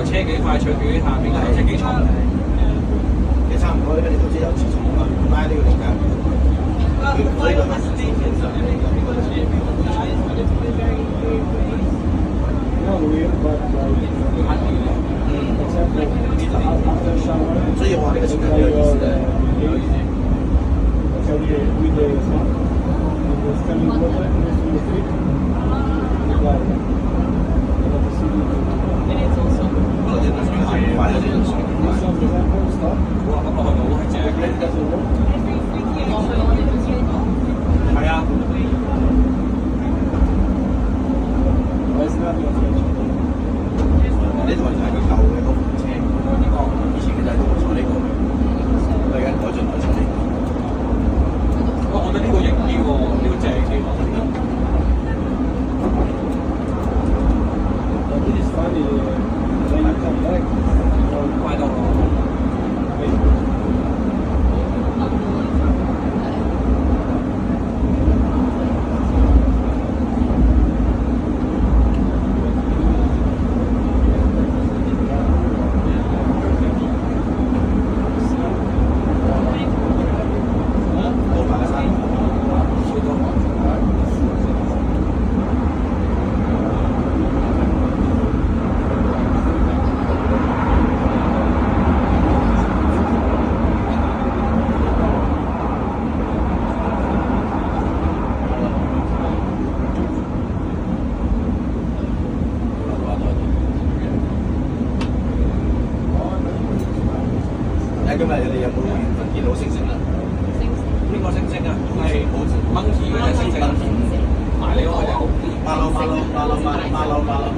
車幾快脆，佢下邊架車幾重？也差不多，因為你頭先有自重嘛，拉呢個點解？佢呢個係自重先上嚟嘅，呢個係。Not weird, but except after shower. 所以我話呢個情況有意思嘅，有意思。So we did standing water in the street. Like, And it's also 可能啲水係快咗啲水。some example stuff. 哇，咁落去好係正 It 嘅。 doesn't work. every freaky option. 係啊，But it's not your function. 呢台就係佢舊嘅嗰部車，以前嘅就係都坐呢個嘅，佢而家改進咗出嚟。我覺得呢個型啲喎，呢個正啲喎。But it is funny when you come back. 快到咯。到馬鞍山。今日你哋有冇緣分見到星星啊？邊個星星啊？係 monkey 嗰隻星星，埋你嗰個就。馬騮。